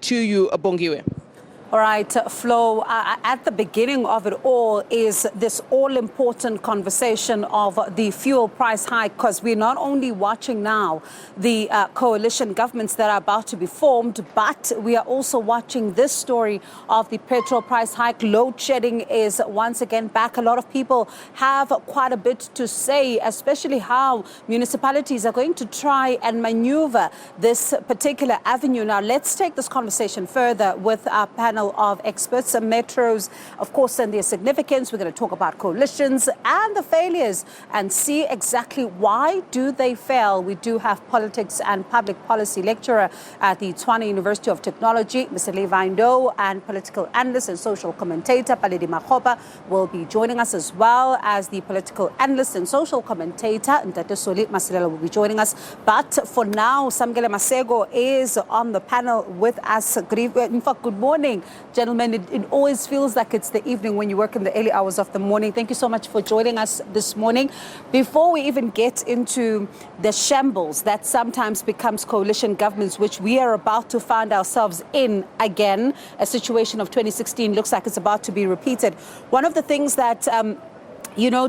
To you, Bongiwe. All right, Flo, at the beginning of it all is this all-important conversation of the fuel price hike, because we're not only watching now the coalition governments that are about to be formed, but we are also watching this story of the petrol price hike. Load shedding is once again back. A lot of people have quite a bit to say, especially how municipalities are going to try and maneuver this particular avenue. Now, let's take this conversation further with our panel of experts. Metros, of course, and their significance. We're going to talk about coalitions and the failures and see exactly why do they fail. We do have politics and public policy lecturer at the Tshwane University of Technology, Mr. Levy, Ndou, and political analyst and social commentator Paledi Makgopa will be joining us, as well as the political analyst and social commentator Ndou will be joining us. But for now, Samkele Maseko is on the panel with us. In fact, good morning, gentlemen. It always feels like it's the evening when you work in the early hours of the morning. Thank you so much for joining us this morning. Before we even get into the shambles that sometimes becomes coalition governments, which we are about to find ourselves in again, a situation of 2016 looks like it's about to be repeated. One of the things that,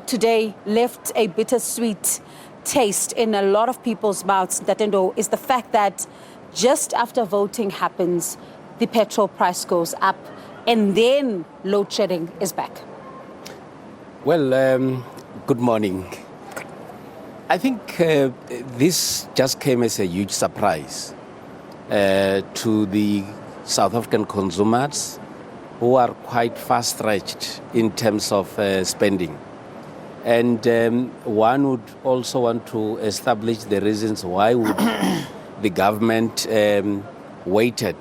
today left a bittersweet taste in a lot of people's mouths, Ndou, is the fact that just after voting happens, the petrol price goes up, and then load shedding is back. Well, good morning. I think this just came as a huge surprise to the South African consumers, who are quite far-stretched in terms of spending. And one would also want to establish the reasons why would the government waited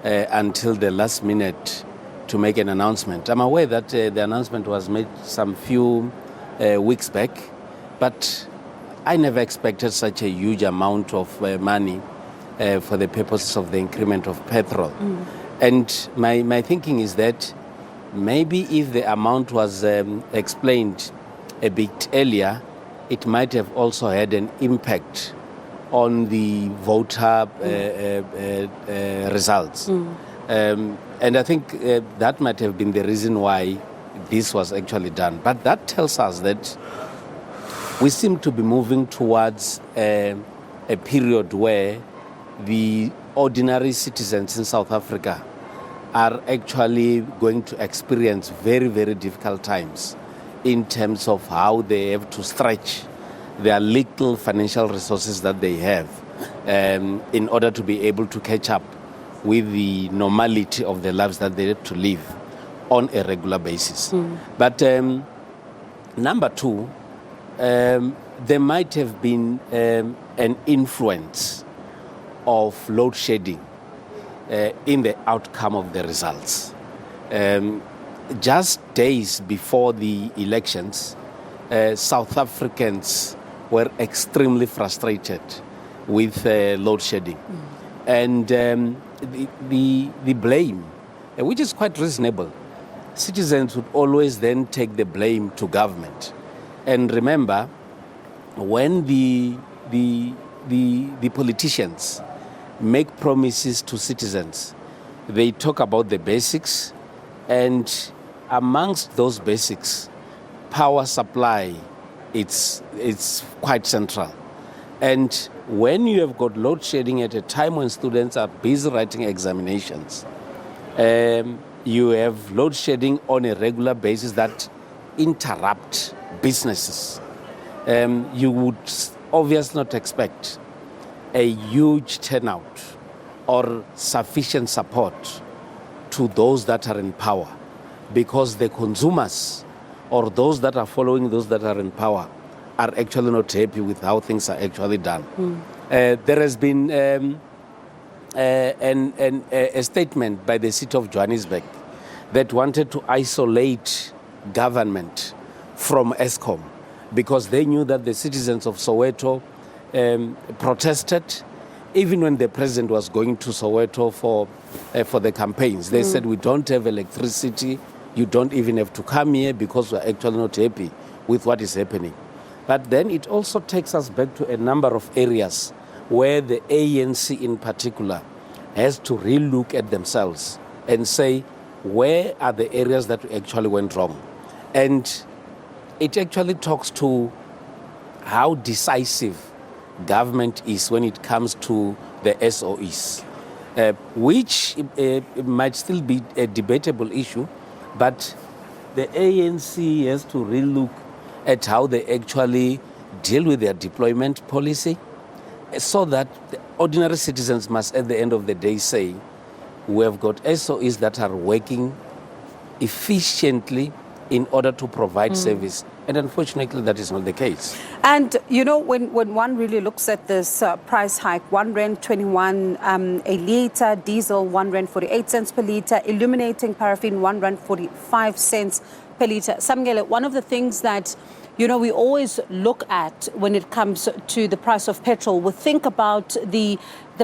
until the last minute to make an announcement. I'm aware that the announcement was made some few weeks back, but I never expected such a huge amount of money for the purposes of the increment of petrol. And my thinking is that maybe if the amount was explained a bit earlier, it might have also had an impact on the voter results. And I think that might have been the reason why this was actually done. But that tells us that we seem to be moving towards a period where the ordinary citizens in South Africa are actually going to experience very, very difficult times in terms of how they have to stretch their little financial resources that they have in order to be able to catch up with the normality of the lives that they have to live on a regular basis. But number two, there might have been an influence of load shedding in the outcome of the results. Just days before the elections, South Africans were extremely frustrated with load shedding. And the blame, which is quite reasonable, citizens would always then take the blame to government. And remember, when the politicians make promises to citizens, they talk about the basics, and amongst those basics, power supply, it's quite central. And when you have got load shedding at a time when students are busy writing examinations, you have load shedding on a regular basis that interrupt businesses. You would obviously not expect a huge turnout or sufficient support to those that are in power, because the consumers or those that are following those that are in power are actually not happy with how things are actually done. There has been a statement by the city of Johannesburg that wanted to isolate government from Eskom because they knew that the citizens of Soweto protested. Even when the president was going to Soweto for the campaigns, they said, we don't have electricity, you don't even have to come here because we're actually not happy with what is happening. But then it also takes us back to a number of areas where the ANC in particular has to relook at themselves and say, where are the areas that actually went wrong? And it actually talks to how decisive government is when it comes to the SOEs, which might still be a debatable issue, but the ANC has to relook at how they actually deal with their deployment policy, so that the ordinary citizens must, at the end of the day, say, we have got SOEs that are working efficiently in order to provide service. And unfortunately, that is not the case. And, you know, when one really looks at this price hike, 1 rand 21 a litre, diesel 1 rand 48 cents per litre, illuminating paraffin 1 rand 45 cents per litre. Samkele, one of the things that, you know, we always look at when it comes to the price of petrol, we think about the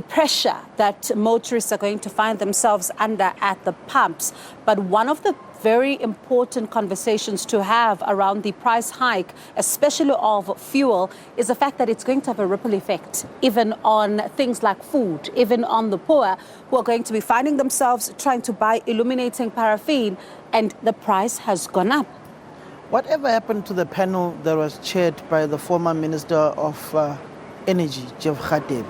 pressure that motorists are going to find themselves under at the pumps. But one of the very important conversations to have around the price hike, especially of fuel, is the fact that it's going to have a ripple effect, even on things like food, even on the poor who are going to be finding themselves trying to buy illuminating paraffin, and the price has gone up. Whatever happened to the panel that was chaired by the former Minister of Energy, Jeff Radebe?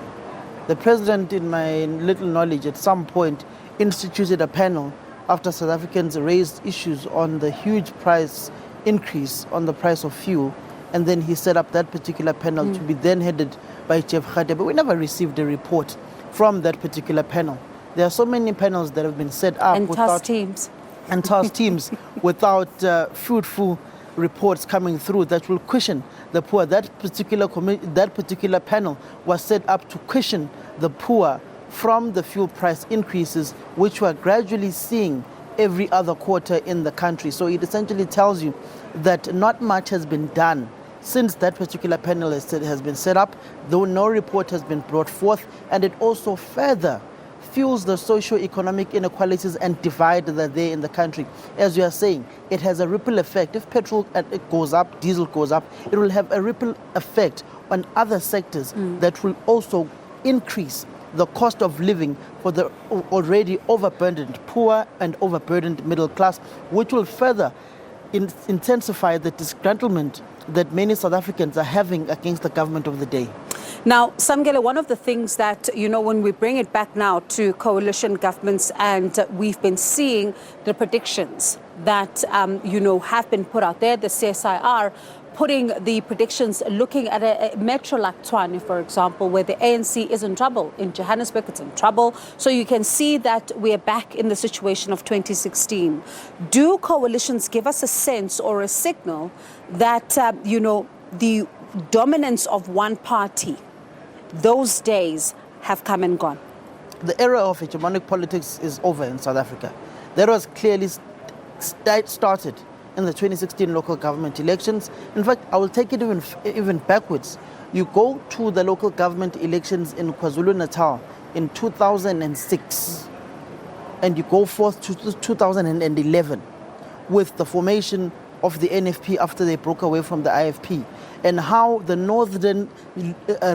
The President, in my little knowledge, at some point instituted a panel after South Africans raised issues on the huge price increase on the price of fuel, and then he set up that particular panel to be then headed by Jeff Radebe. But we never received a report from that particular panel. There are so many panels that have been set up and task teams without fruitful reports coming through that will cushion the poor. That particular panel was set up to cushion the poor from the fuel price increases, which we're gradually seeing every other quarter in the country. So it essentially tells you that not much has been done since that particular panel has been set up, though no report has been brought forth, and it also further fuels the socio-economic inequalities and divide that are there in the country. As you are saying, it has a ripple effect. If petrol goes up, diesel goes up, it will have a ripple effect on other sectors that will also increase the cost of living for the already overburdened poor and overburdened middle class, which will further intensify the disgruntlement that many South Africans are having against the government of the day. Now, Samkele, one of the things that, you know, when we bring it back now to coalition governments, and we've been seeing the predictions that, you know, have been put out there, the CSIR putting the predictions, looking at a metro like Tshwane, for example, where the ANC is in trouble. In Johannesburg, it's in trouble. So you can see that we are back in the situation of 2016. Do coalitions give us a sense or a signal that, you know, the dominance of one party, those days have come and gone? The era of hegemonic politics is over in South Africa. That was clearly started in the 2016 local government elections. In fact, I will take it even backwards. You go to the local government elections in KwaZulu-Natal in 2006, and you go forth to 2011 with the formation of the NFP after they broke away from the IFP, and how the northern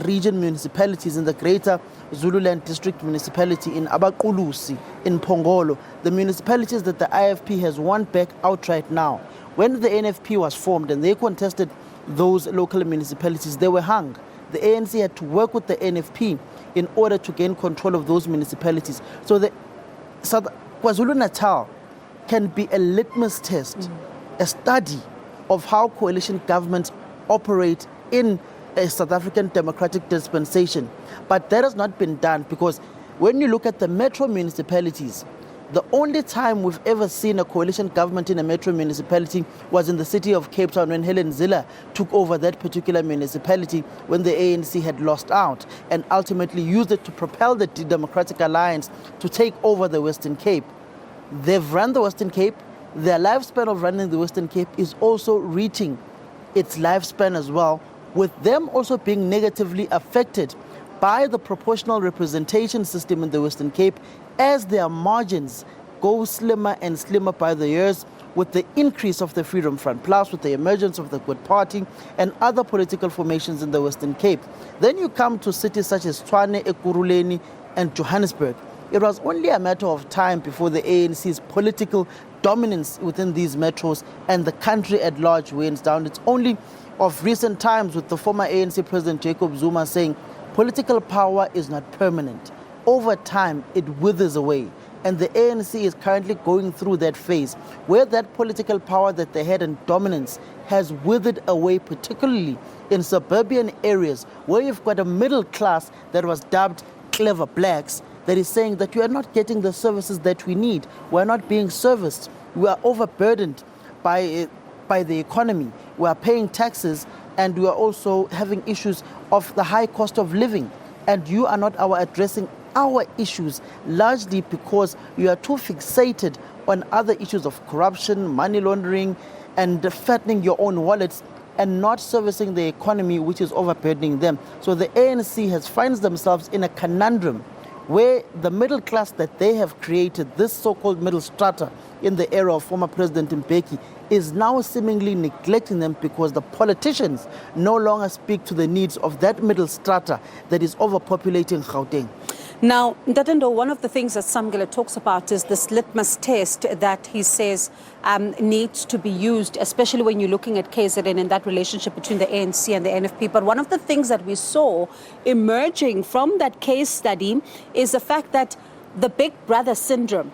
region municipalities in the greater Zululand district municipality in Abaqulusi, in Pongolo, the municipalities that the IFP has won back outright now. When the NFP was formed and they contested those local municipalities, they were hung. The ANC had to work with the NFP in order to gain control of those municipalities. So the KwaZulu-Natal can be a litmus test, a study of how coalition governments operate in a South African democratic dispensation. But that has not been done, because when you look at the metro municipalities, the only time we've ever seen a coalition government in a metro municipality was in the city of Cape Town, when Helen Zille took over that particular municipality when the ANC had lost out, and ultimately used it to propel the Democratic Alliance to take over the Western Cape. They've run the Western Cape. Their lifespan of running the Western Cape is also reaching its lifespan as well, with them also being negatively affected by the proportional representation system in the Western Cape, as their margins go slimmer and slimmer by the years, with the increase of the Freedom Front Plus, with the emergence of the Good Party and other political formations in the Western Cape. Then you come to cities such as Tshwane, Ekurhuleni and Johannesburg, it was only a matter of time before the ANC's political dominance within these metros and the country at large winds down. It's only of recent times with the former ANC President Jacob Zuma saying political power is not permanent. Over time, it withers away. And the ANC is currently going through that phase where that political power that they had and dominance has withered away, particularly in suburban areas where you've got a middle class that was dubbed clever blacks that is saying that you are not getting the services that we need. We are not being serviced. We are overburdened by the economy. We are paying taxes and we are also having issues of the high cost of living. And you are not addressing our issues, largely because you are too fixated on other issues of corruption, money laundering, and fattening your own wallets and not servicing the economy, which is overburdening them. So the ANC finds themselves in a conundrum where the middle class that they have created, this so-called middle strata in the era of former President Mbeki, is now seemingly neglecting them because the politicians no longer speak to the needs of that middle strata that is overpopulating Gauteng. Now, Ndou, one of the things that Samkele talks about is this litmus test that he says needs to be used, especially when you're looking at KZN and that relationship between the ANC and the NFP. But one of the things that we saw emerging from that case study is the fact that the big brother syndrome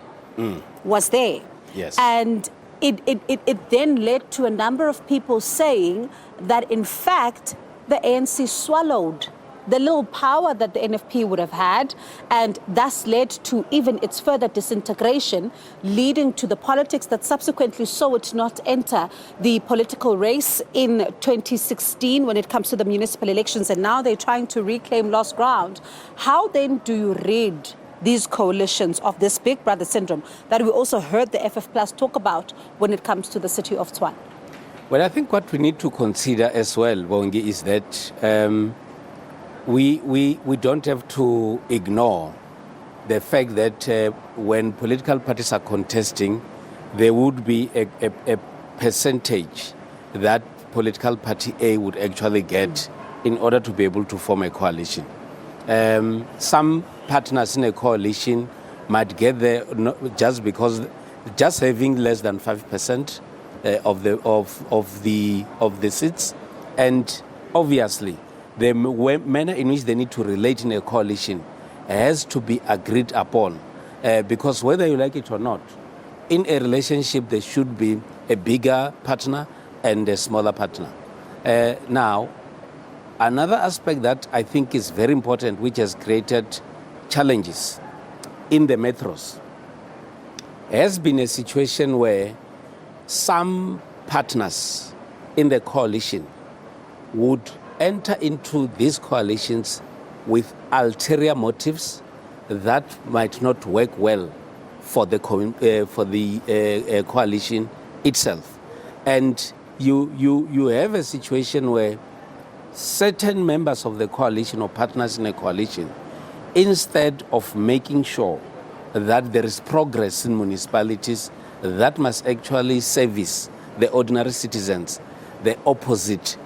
was there. Yes. And it then led to a number of people saying that, in fact, the ANC swallowed the little power that the NFP would have had, and thus led to even its further disintegration, leading to the politics that subsequently saw it not enter the political race in 2016 when it comes to the municipal elections, and now they're trying to reclaim lost ground. How then do you read these coalitions of this big brother syndrome that we also heard the FF Plus talk about when it comes to the city of Tshwane? Well, I think what we need to consider as well, Bongi, is that we don't have to ignore the fact that when political parties are contesting, there would be a percentage that political party A would actually get in order to be able to form a coalition. Some partners in a coalition might get there just because just having less than 5% of the seats, and obviously the manner in which they need to relate in a coalition has to be agreed upon, because whether you like it or not, in a relationship there should be a bigger partner and a smaller partner. Now, another aspect that I think is very important, which has created challenges in the metros, has been a situation where some partners in the coalition would enter into these coalitions with ulterior motives that might not work well for the coalition itself. And you have a situation where certain members of the coalition or partners in a coalition, instead of making sure that there is progress in municipalities that must actually service the ordinary citizens, the opposite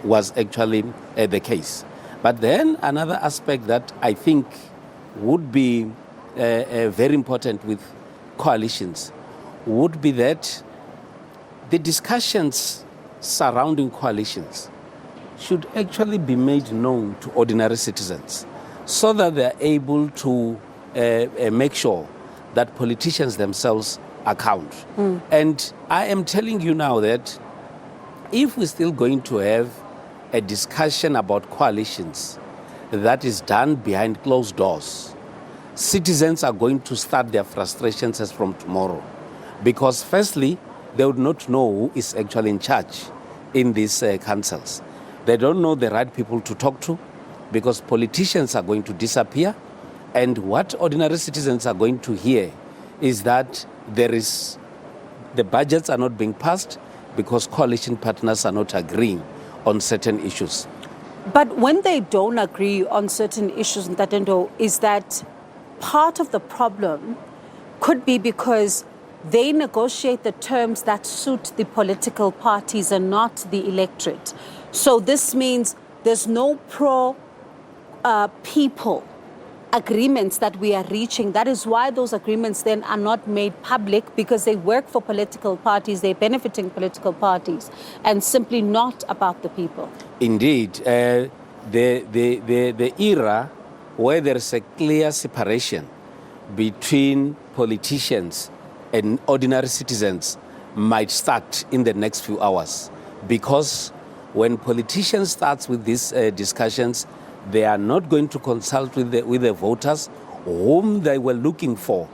was actually the case. But then another aspect that I think would be very important with coalitions would be that the discussions surrounding coalitions should actually be made known to ordinary citizens so that they are able to make sure that politicians themselves account. And I am telling you now that if we're still going to have a discussion about coalitions that is done behind closed doors, citizens are going to start their frustrations as from tomorrow. Because firstly, they would not know who is actually in charge in these councils. They don't know the right people to talk to because politicians are going to disappear. And what ordinary citizens are going to hear is that the budgets are not being passed because coalition partners are not agreeing on certain issues. But when they don't agree on certain issues, Ndou, is that part of the problem could be because they negotiate the terms that suit the political parties and not the electorate. So this means there's no pro-people agreements that we are reaching. That is why those agreements then are not made public, because they work for political parties, they're benefiting political parties, and simply not about the people. Indeed, the era where there's a clear separation between politicians and ordinary citizens might start in the next few hours, because when politicians start with these discussions, they are not going to consult with the voters whom they were looking for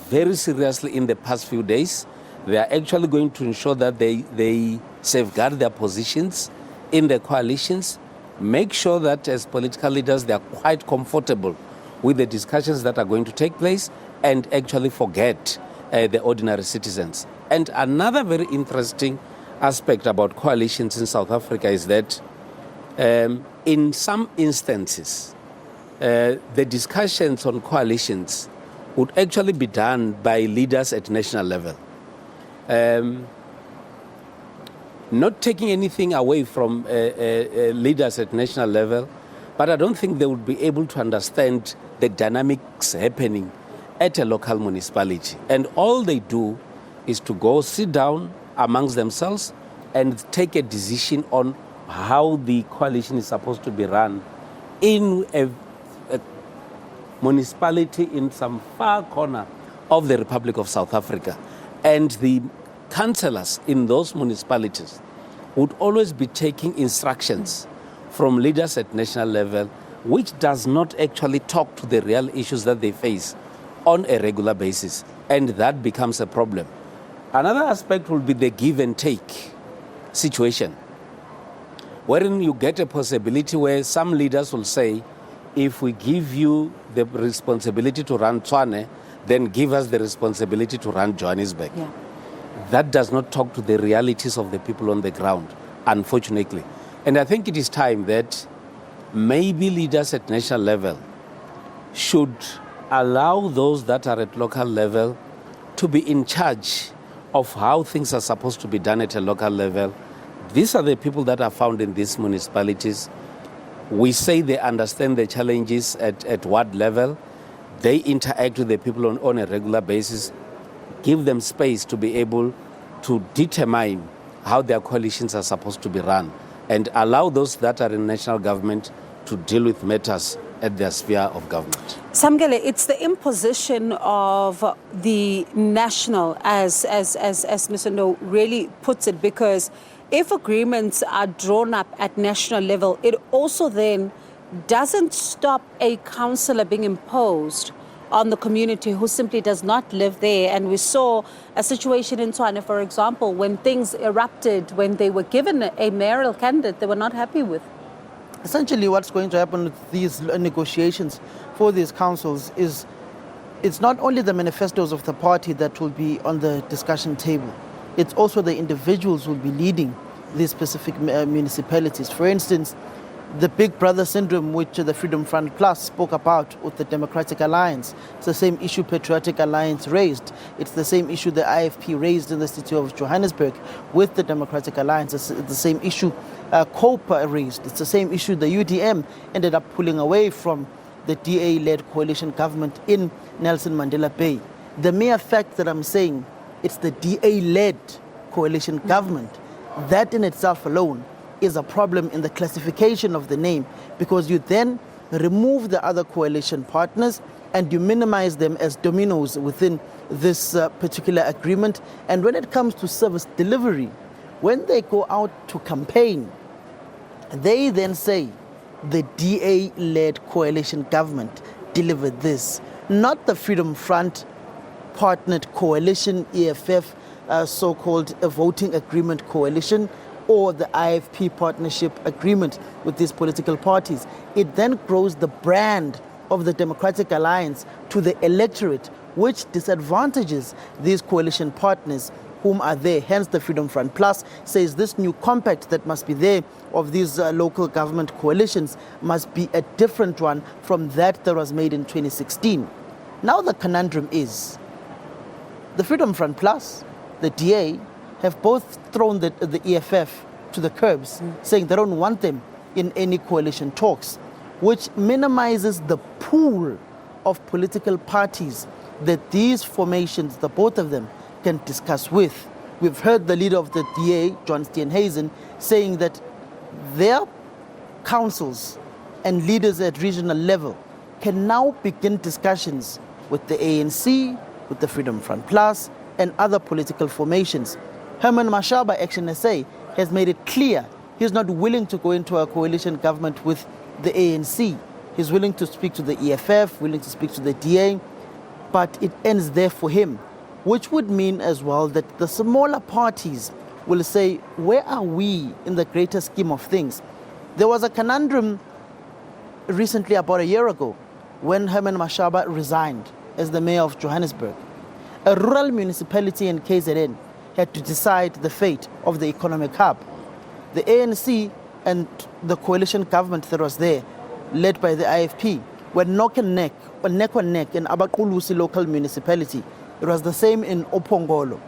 very seriously in the past few days. They are actually going to ensure that they safeguard their positions in the coalitions, make sure that as political leaders they are quite comfortable with the discussions that are going to take place, and actually forget the ordinary citizens. And another very interesting aspect about coalitions in South Africa is that in some instances, the discussions on coalitions would actually be done by leaders at national level. Not taking anything away from leaders at national level, but I don't think they would be able to understand the dynamics happening at a local municipality. And all they do is to go sit down amongst themselves and take a decision on how the coalition is supposed to be run in a municipality in some far corner of the Republic of South Africa. And the councillors in those municipalities would always be taking instructions from leaders at national level, which does not actually talk to the real issues that they face on a regular basis. And that becomes a problem. Another aspect will be the give and take situation, wherein you get a possibility where some leaders will say, if we give you the responsibility to run Tshwane, then give us the responsibility to run Johannesburg. Yeah. That does not talk to the realities of the people on the ground, unfortunately. And I think it is time that maybe leaders at national level should allow those that are at local level to be in charge of how things are supposed to be done at a local level. These are the people that are found in these municipalities. We say they understand the challenges at what level. They interact with the people on a regular basis. Give them space to be able to determine how their coalitions are supposed to be run, and allow those that are in national government to deal with matters at their sphere of government. Samkele, it's the imposition of the national, as Mr. Ndou really puts it, because if agreements are drawn up at national level, it also then doesn't stop a councillor being imposed on the community who simply does not live there. And we saw a situation in Tshwane, for example, when things erupted, when they were given a mayoral candidate they were not happy with. Essentially, what's going to happen with these negotiations for these councils is it's not only the manifestos of the party that will be on the discussion table, it's also the individuals who will be leading these specific municipalities. For instance, the big brother syndrome which the Freedom Front Plus spoke about with the Democratic Alliance. It's the same issue Patriotic Alliance raised. It's the same issue the IFP raised in the city of Johannesburg with the Democratic Alliance. It's the same issue COPE raised. It's the same issue the UDM ended up pulling away from the DA-led coalition government in Nelson Mandela Bay. The mere fact that I'm saying it's the DA-led coalition government, that in itself alone is a problem in the classification of the name, because you then remove the other coalition partners and you minimize them as dominoes within this particular agreement. And when it comes to service delivery, when they go out to campaign, they then say the DA-led coalition government delivered this, not the Freedom Front partnered coalition, EFF, so-called voting agreement coalition, or the IFP partnership agreement with these political parties. It then grows the brand of the Democratic Alliance to the electorate, which disadvantages these coalition partners whom are there. Hence the Freedom Front Plus says this new compact that must be there of these local government coalitions must be a different one from that was made in 2016. Now the conundrum is, the Freedom Front Plus, the DA, have both thrown the EFF to the curbs, saying they don't want them in any coalition talks, which minimizes the pool of political parties that these formations, the both of them, can discuss with. We've heard the leader of the DA, John Steenhuisen, saying that their councils and leaders at regional level can now begin discussions with the ANC, with the Freedom Front Plus, and other political formations. Herman Mashaba, Action SA, has made it clear he's not willing to go into a coalition government with the ANC. He's willing to speak to the EFF, willing to speak to the DA, but it ends there for him, which would mean as well that the smaller parties will say, where are we in the greater scheme of things? There was a conundrum recently, about a year ago, when Herman Mashaba resigned as the mayor of Johannesburg. A rural municipality in KZN had to decide the fate of the economic hub. The ANC and the coalition government that was there, led by the IFP, were neck and neck in Abaqulusi local municipality. It was the same in Opongolo.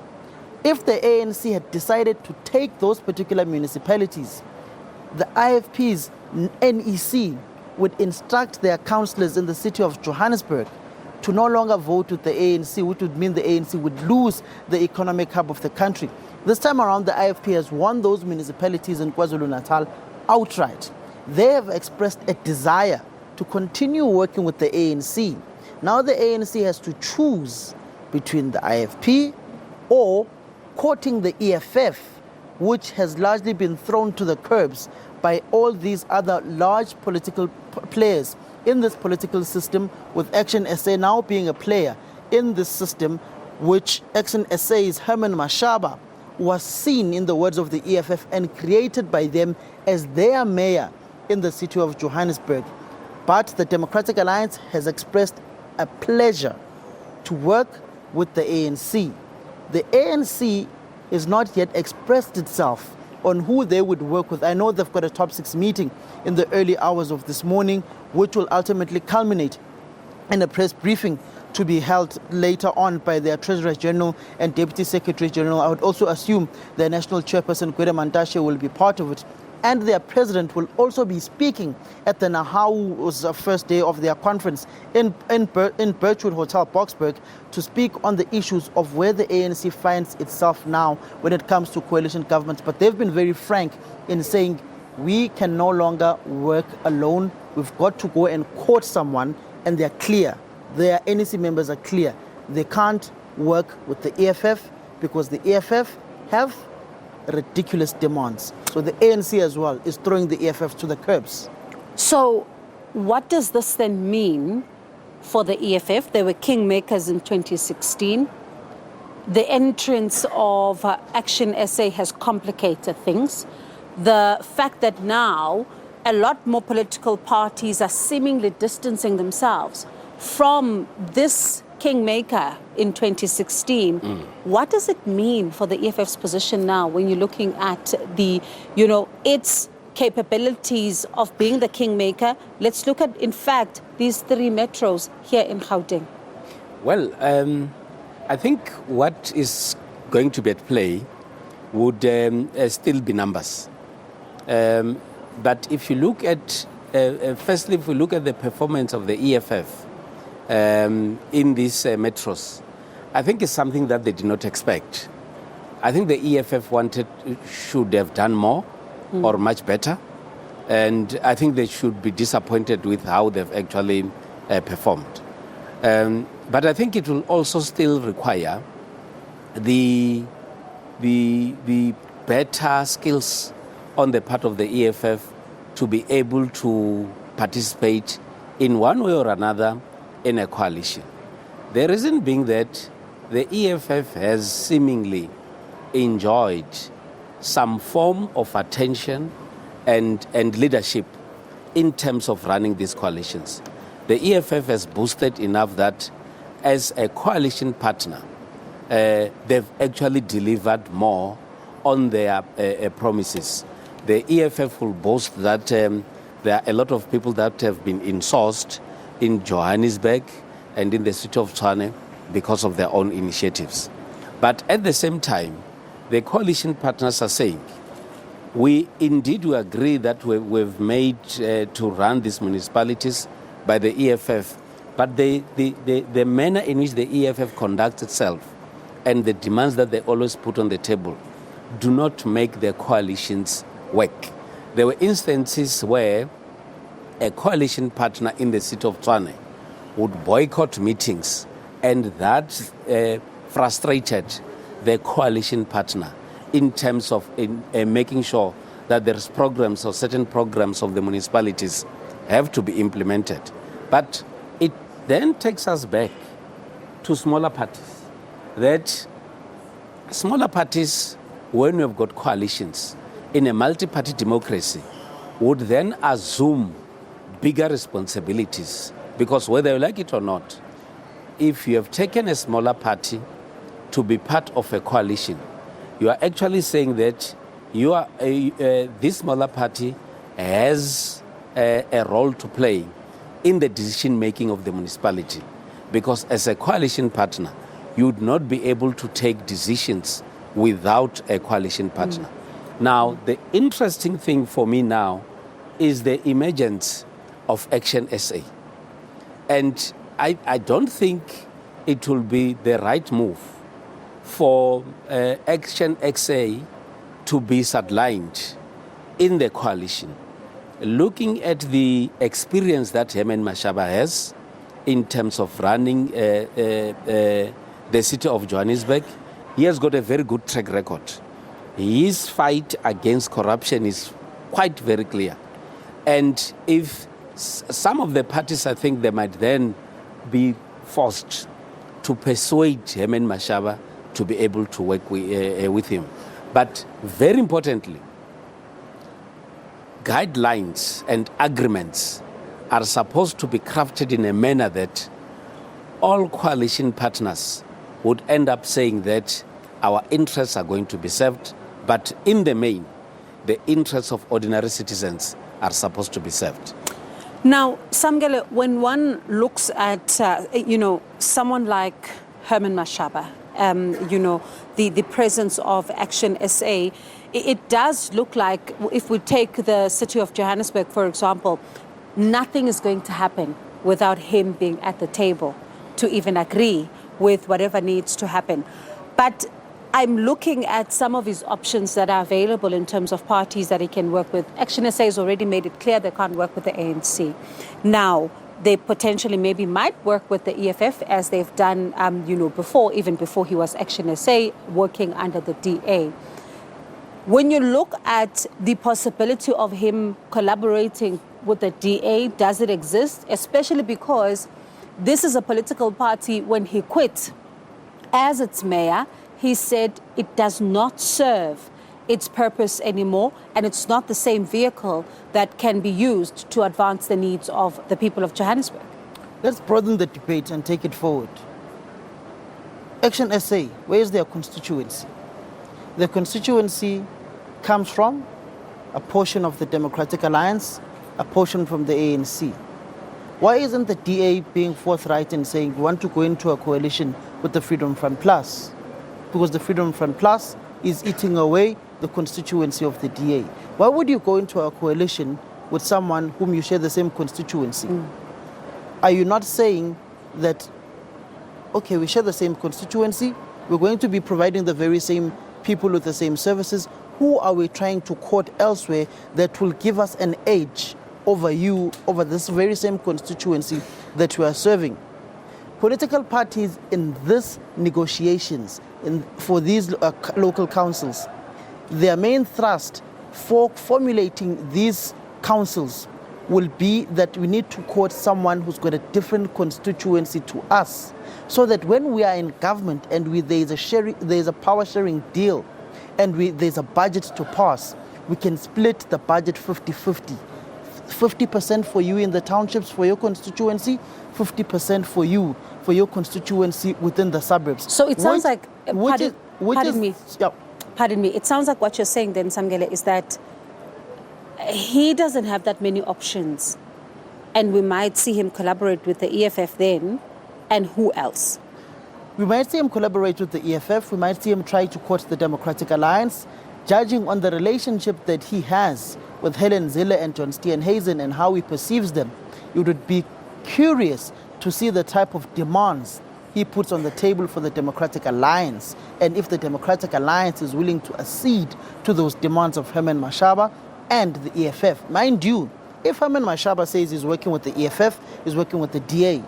If the ANC had decided to take those particular municipalities, the IFP's NEC would instruct their councillors in the city of Johannesburg to no longer vote with the ANC, which would mean the ANC would lose the economic hub of the country. This time around, the IFP has won those municipalities in KwaZulu-Natal outright. They have expressed a desire to continue working with the ANC. Now the ANC has to choose between the IFP or courting the EFF, which has largely been thrown to the curbs by all these other large political players in this political system, with Action SA now being a player in this system, which Action SA's Herman Mashaba was seen, in the words of the EFF, and created by them as their mayor in the city of Johannesburg. But the Democratic Alliance has expressed a pleasure to work with the ANC. The ANC has not yet expressed itself on who they would work with. I know they've got a top 6 meeting in the early hours of this morning, which will ultimately culminate in a press briefing to be held later on by their Treasurer General and Deputy Secretary General. I would also assume their National Chairperson, Gwede Mantashe, will be part of it. And their president will also be speaking at the Nahau's first day of their conference in Birchwood Hotel, Boksburg, to speak on the issues of where the ANC finds itself now when it comes to coalition governments. But they've been very frank in saying, we can no longer work alone. We've got to go and court someone, and they're clear. Their NEC members are clear. They can't work with the EFF because the EFF have ridiculous demands. So the ANC as well is throwing the EFF to the curbs. So what does this then mean for the EFF? They were kingmakers in 2016. The entrance of Action SA has complicated things. The fact that now a lot more political parties are seemingly distancing themselves from this kingmaker in 2016. What does it mean for the EFF's position now when you're looking at the, its capabilities of being the kingmaker? Let's look at, in fact, these 3 metros here in Gauteng. Well, I think what is going to be at play would still be numbers. But if you look at, firstly, if we look at the performance of the EFF in these metros, I think it's something that they did not expect. I think the EFF should have done more or much better. And I think they should be disappointed with how they've actually performed. But I think it will also still require the better skills on the part of the EFF to be able to participate in one way or another in a coalition. The reason being that the EFF has seemingly enjoyed some form of attention and leadership in terms of running these coalitions. The EFF has boosted enough that as a coalition partner, they've actually delivered more on their promises. The EFF will boast that there are a lot of people that have been insourced in Johannesburg and in the city of Tshwane because of their own initiatives. But at the same time, the coalition partners are saying, we agree that we've made to run these municipalities by the EFF, But the manner in which the EFF conducts itself and the demands that they always put on the table do not make their coalitions work. There were instances where a coalition partner in the city of Tshwane would boycott meetings, and that frustrated the coalition partner in terms of making sure that there's programs or certain programs of the municipalities have to be implemented. But it then takes us back to smaller parties. That smaller parties, when we've got coalitions in a multi-party democracy, would then assume bigger responsibilities. Because whether you like it or not, if you have taken a smaller party to be part of a coalition, you are actually saying that you are this smaller party has a role to play in the decision making of the municipality. Because as a coalition partner, you would not be able to take decisions without a coalition partner. Now, the interesting thing for me now is the emergence of Action SA. And I don't think it will be the right move for Action SA to be sidelined in the coalition. Looking at the experience that Herman Mashaba has in terms of running the city of Johannesburg, he has got a very good track record. His fight against corruption is quite very clear. And if some of the parties, I think they might then be forced to persuade Herman Mashaba to be able to work with him. But very importantly, guidelines and agreements are supposed to be crafted in a manner that all coalition partners would end up saying that our interests are going to be served, but in the main, the interests of ordinary citizens are supposed to be served. Now, Samkele, when one looks at, someone like Herman Mashaba, the presence of Action SA, it does look like, if we take the city of Johannesburg, for example, nothing is going to happen without him being at the table to even agree with whatever needs to happen. But I'm looking at some of his options that are available in terms of parties that he can work with. Action SA has already made it clear they can't work with the ANC. Now, they potentially maybe might work with the EFF as they've done, before, even before he was Action SA, working under the DA. When you look at the possibility of him collaborating with the DA, does it exist? Especially because this is a political party. When he quit as its mayor, he said it does not serve its purpose anymore, and it's not the same vehicle that can be used to advance the needs of the people of Johannesburg. Let's broaden the debate and take it forward. Action SA, where is their constituency? The constituency comes from a portion of the Democratic Alliance, a portion from the ANC. Why isn't the DA being forthright in saying we want to go into a coalition with the Freedom Front Plus? Because the Freedom Front Plus is eating away the constituency of the DA. Why would you go into a coalition with someone whom you share the same constituency? Are you not saying that, okay, we share the same constituency, we're going to be providing the very same people with the same services? Who are we trying to court elsewhere that will give us an edge over you, over this very same constituency that we are serving? Political parties in these negotiations, for these local councils, their main thrust for formulating these councils will be that we need to court someone who's got a different constituency to us, so that when we are in government and there's a power sharing deal and there's a budget to pass, we can split the budget 50-50. 50% for you in the townships for your constituency, 50% for you for your constituency within the suburbs. So it sounds like, pardon me. Yeah. Pardon me. It sounds like what you're saying then, Samkele, is that he doesn't have that many options, and we might see him collaborate with the EFF then, and who else? We might see him collaborate with the EFF. We might see him try to court the Democratic Alliance, judging on the relationship that he has with Helen Zille and John Steenhuisen and how he perceives them. It would be curious to see the type of demands he puts on the table for the Democratic Alliance, and if the Democratic Alliance is willing to accede to those demands of Herman Mashaba and the EFF. Mind you, if Herman Mashaba says he's working with the EFF, he's working with the DA,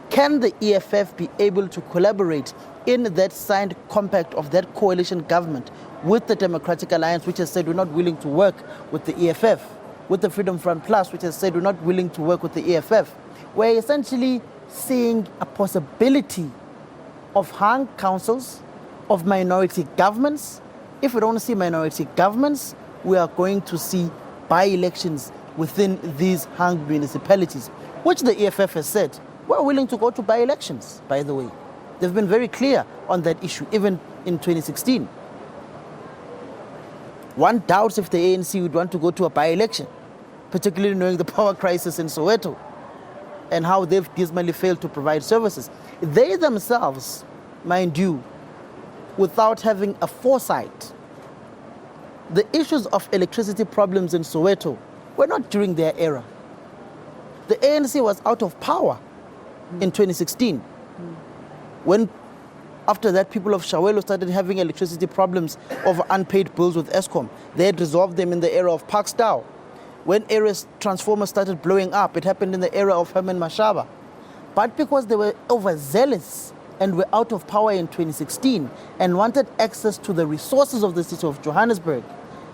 can the EFF be able to collaborate in that signed compact of that coalition government with the Democratic Alliance, which has said we're not willing to work with the EFF, with the Freedom Front Plus, which has said we're not willing to work with the EFF? We're essentially seeing a possibility of hung councils, of minority governments. If we don't see minority governments, we are going to see by-elections within these hung municipalities, which the EFF has said we're willing to go to by-elections, by the way. They've been very clear on that issue, even in 2016. One doubts if the ANC would want to go to a by-election, particularly knowing the power crisis in Soweto and how they've dismally failed to provide services. They themselves, mind you, without having a foresight, the issues of electricity problems in Soweto were not during their era. The ANC was out of power in 2016. When, after that, people of Shawelo started having electricity problems over unpaid bills with Eskom. They had resolved them in the era of Parkstow. When areas transformers started blowing up, it happened in the era of Herman Mashaba. But because they were overzealous and were out of power in 2016 and wanted access to the resources of the city of Johannesburg,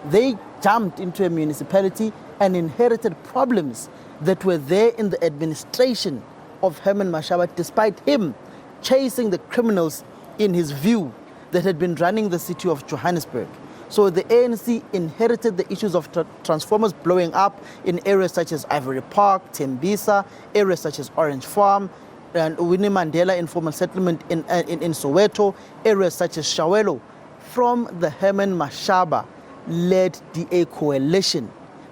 they jumped into a municipality and inherited problems that were there in the administration of Herman Mashaba, despite him chasing the criminals, in his view, that had been running the city of Johannesburg. So the ANC inherited the issues of transformers blowing up in areas such as Ivory Park, Tembisa, areas such as Orange Farm, and Winnie Mandela Informal Settlement in Soweto, areas such as Shawelo, from the Herman Mashaba-led DA coalition,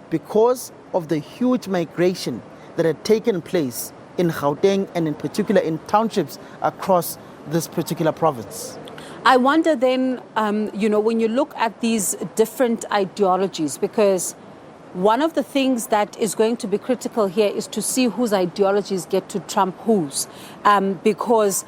because of the huge migration that had taken place in Gauteng and in particular in townships across this particular province. I wonder then, when you look at these different ideologies, because one of the things that is going to be critical here is to see whose ideologies get to trump whose, because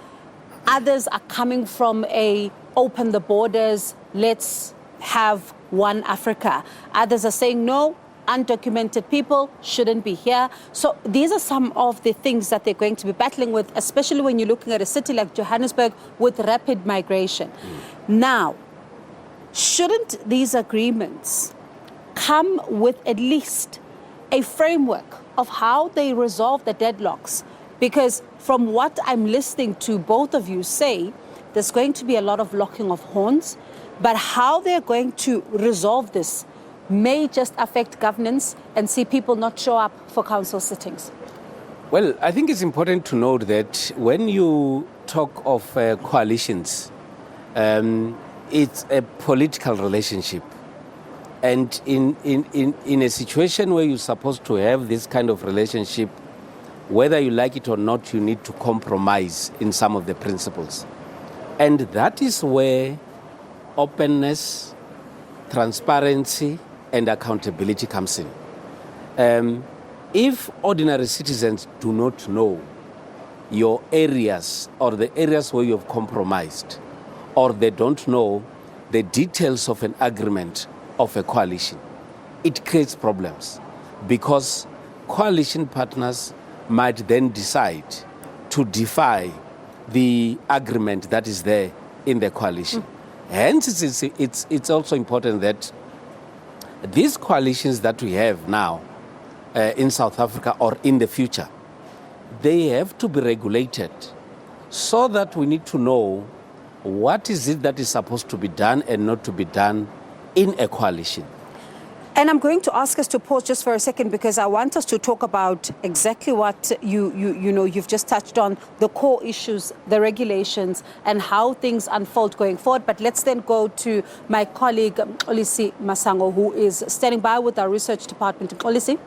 others are coming from a open the borders, let's have one Africa. Others are saying no, undocumented people shouldn't be here. So these are some of the things that they're going to be battling with, especially when you're looking at a city like Johannesburg with rapid migration. Now, shouldn't these agreements come with at least a framework of how they resolve the deadlocks? Because from what I'm listening to both of you say, there's going to be a lot of locking of horns, but how they're going to resolve this may just affect governance and see people not show up for council sittings. Well, I think it's important to note that when you talk of coalitions, it's a political relationship. And in a situation where you're supposed to have this kind of relationship, whether you like it or not, you need to compromise in some of the principles. And that is where openness, transparency, and accountability comes in. If ordinary citizens do not know your areas or the areas where you have compromised, or they don't know the details of an agreement of a coalition, it creates problems, because coalition partners might then decide to defy the agreement that is there in the coalition. Hence, it's also important that these coalitions that we have now in South Africa or in the future, they have to be regulated so that we need to know what is it that is supposed to be done and not to be done in a coalition. And I'm going to ask us to pause just for a second, because I want us to talk about exactly what you've just touched on, the core issues, the regulations, and how things unfold going forward. But let's then go to my colleague, Olisi Masango, who is standing by with our research department. Olisi.